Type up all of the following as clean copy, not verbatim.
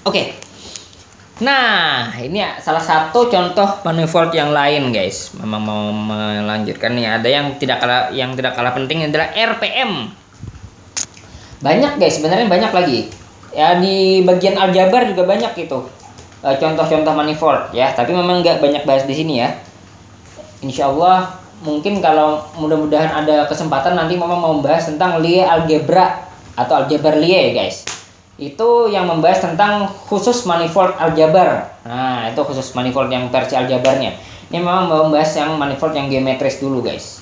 Oke. Nah, ini ya salah satu contoh manifold yang lain, guys. Memang mau melanjutkan nih. Ada yang tidak kalah penting adalah RPM. Banyak, guys. Sebenarnya banyak lagi. Ya di bagian aljabar juga banyak itu. Contoh-contoh manifold ya. Tapi memang nggak banyak bahas di sini ya. Insya Allah mungkin kalau mudah-mudahan ada kesempatan nanti memang mau bahas tentang Lie algebra atau aljabar Lie, guys. Itu yang membahas tentang khusus manifold aljabar. Nah, itu khusus manifold yang versi aljabarnya. Ini memang membahas yang manifold yang geometris dulu, guys.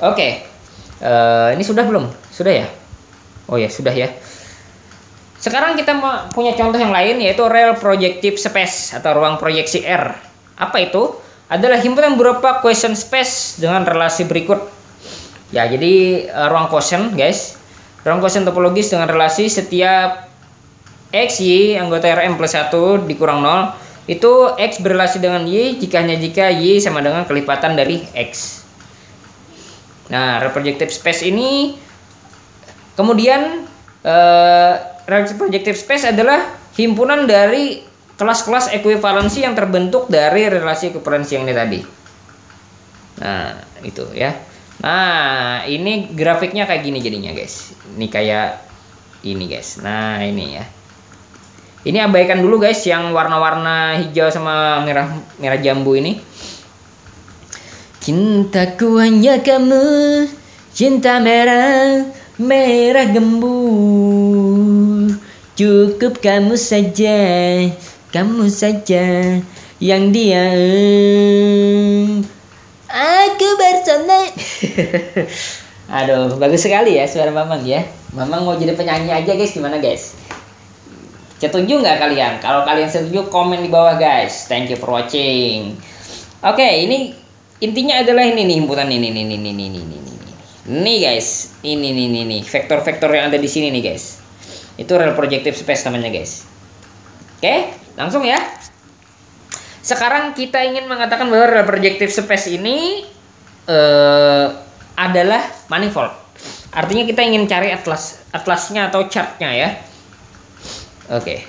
Oke. Ini sudah belum? Sudah ya? Oh ya, sudah ya. Sekarang kita punya contoh yang lain, yaitu real projective space atau ruang proyeksi R. Apa itu? Adalah himpunan beberapa quotient space dengan relasi berikut. Ya, jadi ruang quotient, guys. Ruang quotient topologis dengan relasi setiap X, Y, anggota Rm plus 1 dikurang 0. Itu X berrelasi dengan Y jika Y sama dengan kelipatan dari X. Nah, real projective space ini kemudian real projective space adalah himpunan dari kelas-kelas ekuivalensi yang terbentuk dari relasi ekuivalensi yang ini tadi. Nah, itu ya. Nah, ini grafiknya kayak gini jadinya, guys. Ini kayak ini, guys. Nah, ini ya. Ini abaikan dulu, guys, yang warna-warna hijau sama merah jambu ini. Cintaku hanya kamu, cinta merah gembur. Cukup kamu saja yang diam. Aku bersama. Aduh, bagus sekali ya suara Mamang ya. Mamang mau jadi penyanyi aja, guys. Gimana, guys? Setuju nggak kalian? Kalau kalian setuju, komen di bawah, guys. Thank you for watching. Oke, ini intinya adalah ini nih himpunan ini. Nih, guys. Ini vektor-vektor yang ada di sini nih, guys. Itu real projective space namanya, guys. Oke, langsung ya. Sekarang kita ingin mengatakan bahwa real projective space ini adalah manifold. Artinya kita ingin cari atlasnya atau chartnya ya. Oke.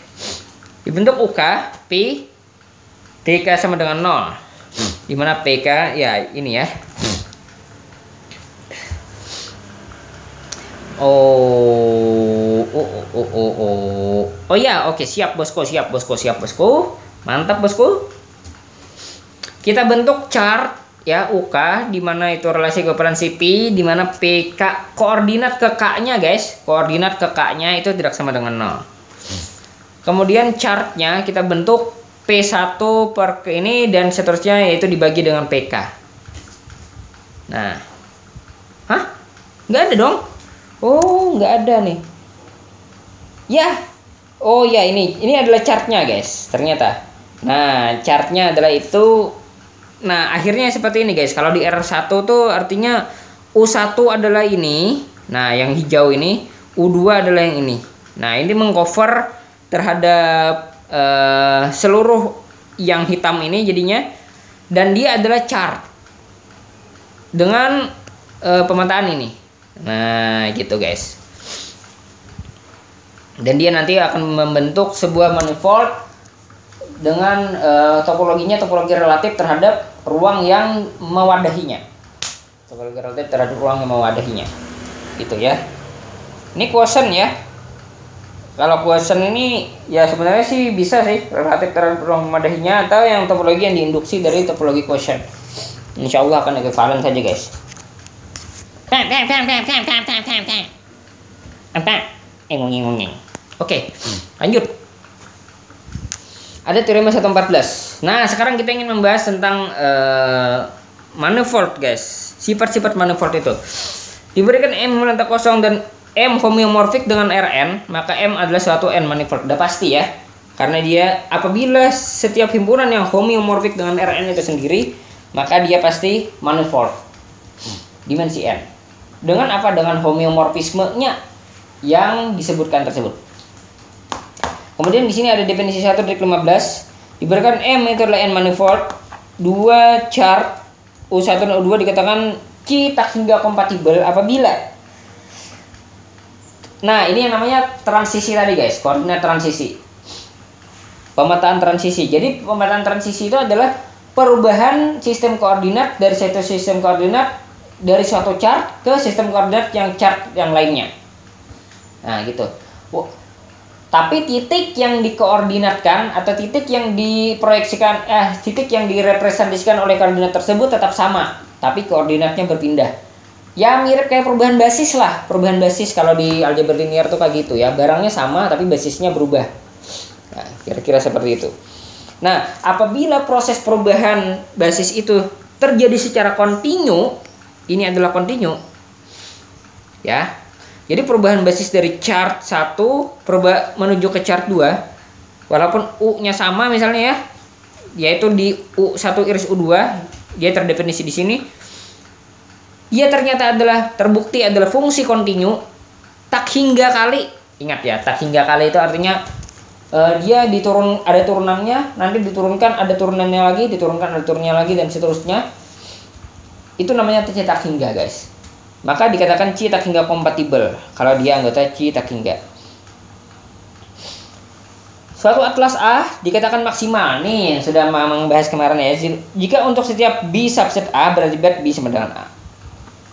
Dibentuk UK P PK sama dengan 0. Dimana PK ya ini ya. Oh ya, oke, siap bosku. Mantap bosku. Kita bentuk chart ya UK di mana itu relasi ekuivalensi P di mana PK koordinat ke K-nya, guys. Koordinat ke K-nya itu tidak sama dengan 0. Kemudian chartnya kita bentuk P1 per ini dan seterusnya, yaitu dibagi dengan PK. Nah. Hah? Nggak ada dong? Oh, nggak ada nih. Ya. Oh ya, ini adalah chartnya, guys. Ternyata. Nah, chartnya adalah itu. Nah, akhirnya seperti ini, guys. Kalau di R1 tuh artinya U1 adalah ini. Nah, yang hijau ini. U2 adalah yang ini. Nah, ini mengcover terhadap seluruh yang hitam ini jadinya. Dan dia adalah chart. Dengan pemetaan ini. Nah, gitu, guys. Dan dia nanti akan membentuk sebuah manifold dengan topologi relatif terhadap ruang yang mewadahinya. Topologi relatif terhadap ruang yang mewadahinya. Gitu ya. Ini quotient ya. Kalau quotient ini ya sebenarnya sih bisa sih relatif terhadap ruang mewadahinya atau yang topologi yang diinduksi dari topologi quotient. Insya Allah akan ekuivalen saja, guys. Oke, lanjut. Ada teorema 114. Nah, sekarang kita ingin membahas tentang manifold, guys. Sifat-sifat manifold itu. Diberikan M menata kosong dan M homeomorfik dengan Rn, maka M adalah suatu N manifold. Udah pasti ya. Karena dia apabila setiap himpunan yang homeomorfik dengan Rn itu sendiri, maka dia pasti manifold. Dimensi N. Dengan apa? Dengan homeomorfismenya yang disebutkan tersebut. Kemudian di sini ada definisi 1 dari 15. Diberikan M itu adalah N manifold, 2 chart U1 dan U2 dikatakan C tak hingga kompatibel apabila. Nah, ini yang namanya transisi tadi, guys, koordinat transisi. Pemetaan transisi. Jadi pemetaan transisi itu adalah perubahan sistem koordinat dari satu sistem koordinat dari suatu chart ke sistem koordinat yang chart yang lainnya. Nah, gitu. Tapi titik yang dikoordinatkan atau titik yang diproyeksikan titik yang direpresentasikan oleh koordinat tersebut tetap sama, tapi koordinatnya berpindah. Ya mirip kayak perubahan basis lah. Perubahan basis kalau di aljabar linear tuh kayak gitu ya. Barangnya sama tapi basisnya berubah. Nah, kira-kira seperti itu. Nah, apabila proses perubahan basis itu terjadi secara kontinu, ini adalah kontinu. Ya. Jadi perubahan basis dari chart 1 menuju ke chart 2, walaupun U-nya sama misalnya ya, yaitu di U1 iris U2, dia terdefinisi di sini. Dia ternyata terbukti adalah fungsi kontinu tak hingga kali. Ingat ya, tak hingga kali itu artinya dia ada turunannya, nanti diturunkan, ada turunannya lagi, diturunkan, ada turunannya lagi, dan seterusnya. Itu namanya tak hingga, guys. Maka dikatakan C tak hingga kompatibel kalau dia anggota C tak hingga. Suatu atlas A dikatakan maksimal. Nih, sudah membahas kemarin ya. Jika untuk setiap B subset A berarti B sama dengan A.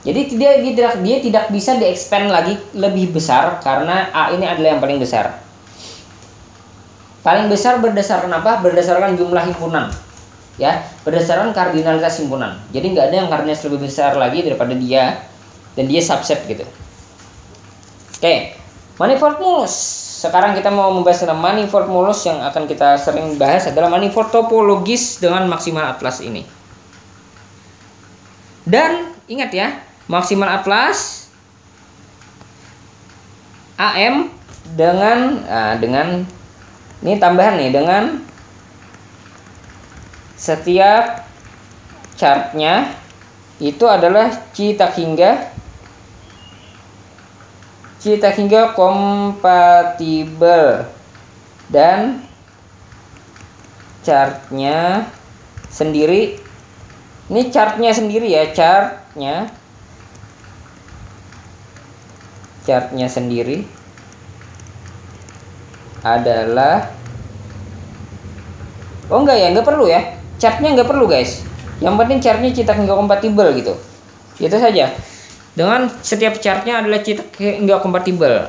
Jadi dia tidak bisa di-expand lagi lebih besar karena A ini adalah yang paling besar. Paling besar berdasarkan apa? Berdasarkan jumlah himpunan. Ya, berdasarkan kardinalitas himpunan. Jadi nggak ada yang kardinalitas lebih besar lagi daripada dia. Dan dia subset gitu. Oke, manifold mulus. Sekarang kita mau membahas tentang manifold mulus. Yang akan kita sering bahas adalah manifold topologis dengan maksimal atlas ini. Dan ingat ya, maksimal atlas AM dengan ini tambahan nih, dengan setiap chartnya itu adalah C tak hingga kompatibel dan chartnya sendiri. Ini chartnya sendiri ya, chartnya sendiri adalah nggak perlu ya, chartnya nggak perlu guys. Yang penting chartnya C tak hingga kompatibel gitu. Itu saja. Dengan setiap chartnya adalah C tak hingga kompatibel.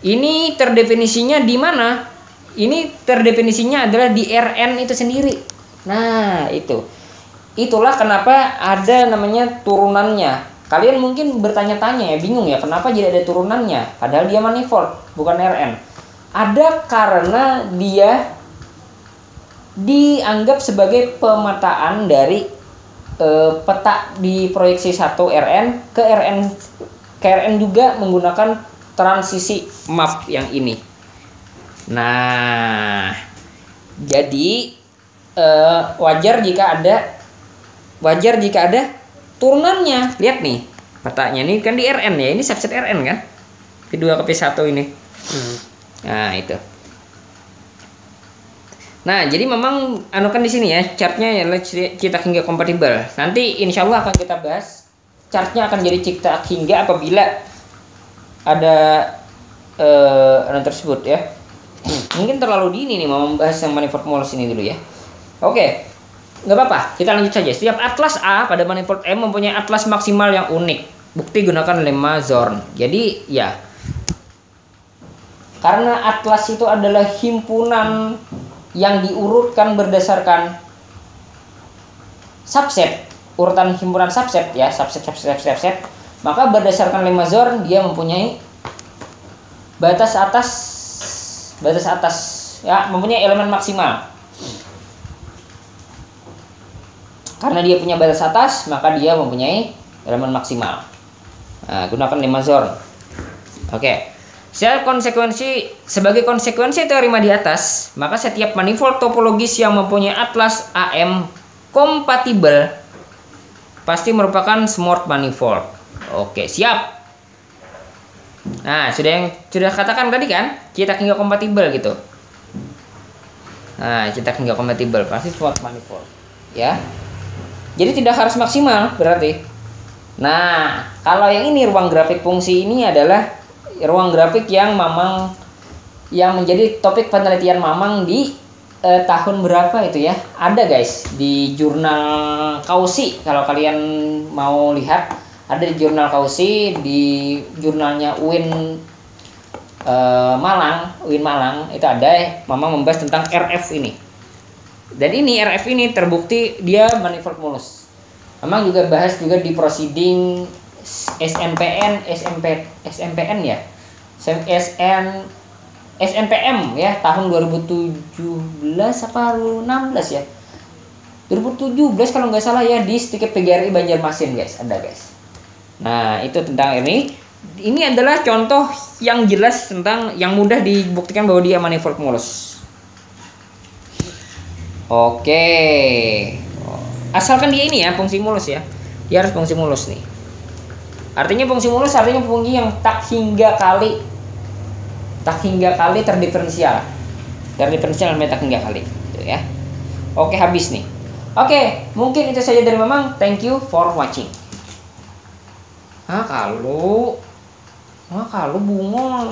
Ini terdefinisinya di mana? Ini terdefinisinya adalah di Rn itu sendiri. Nah, itulah kenapa ada namanya turunannya. Kalian mungkin bertanya-tanya ya, bingung ya, kenapa jadi ada turunannya? Padahal dia manifold, bukan Rn. Ada karena dia dianggap sebagai pemetaan dari peta di proyeksi 1 Rn ke Rn juga menggunakan transisi map yang ini. Nah, jadi wajar jika ada turunannya. Lihat nih petanya, ini kan di Rn ya, ini subset Rn kan, P2 ke P1 ini. Nah, itu. Nah, jadi memang anukan di sini ya, chartnya adalah C tak hingga kompatibel. Nanti insya Allah akan kita bahas chartnya akan jadi C tak hingga apabila ada tersebut ya. Mungkin terlalu dini nih mau membahas yang manifold mulus ini dulu ya. Oke, nggak apa-apa, kita lanjut saja. Setiap atlas A pada manifold M mempunyai atlas maksimal yang unik. Bukti gunakan lemma Zorn. Jadi ya, karena atlas itu adalah himpunan yang diurutkan berdasarkan subset, urutan himpunan subset ya, subset, maka berdasarkan lemma Zorn dia mempunyai batas atas ya, mempunyai elemen maksimal. Karena dia punya batas atas, maka dia mempunyai elemen maksimal. Nah, gunakan lemma Zorn. Oke. Sebagai konsekuensi teorema di atas, maka setiap manifold topologis yang mempunyai atlas AM kompatibel pasti merupakan Smooth manifold. Oke, siap. Nah, sudah katakan tadi kan, C tak hingga kompatibel gitu. Nah, C tak hingga kompatibel pasti Smooth manifold, ya. Jadi tidak harus maksimal berarti. Nah, kalau yang ini ruang grafik fungsi ini adalah ruang grafik yang memang yang menjadi topik penelitian Mamang di tahun berapa itu ya? Ada guys di jurnal Kausi, kalau kalian mau lihat ada di jurnal Kausi, di jurnalnya UIN Malang itu ada Mamang membahas tentang RF ini. Dan ini RF ini terbukti dia manifold mulus. Mamang juga bahas juga di proceeding SMPN ya. SNPM ya tahun 2017 apa 16 ya. 2017 kalau nggak salah ya, di Stikip PGRI Banjarmasin guys, ada guys. Nah, itu tentang ini. Ini adalah contoh yang jelas tentang yang mudah dibuktikan bahwa dia manifold mulus. Oke. Asalkan dia ini ya fungsi mulus ya. Dia harus fungsi mulus nih. Artinya fungsi mulus artinya fungsi yang tak hingga kali terdiferensial. Terdiferensial namanya tak hingga kali gitu ya. Oke, habis nih. Oke, mungkin itu saja dari Mamang. Thank you for watching. Kalau bungol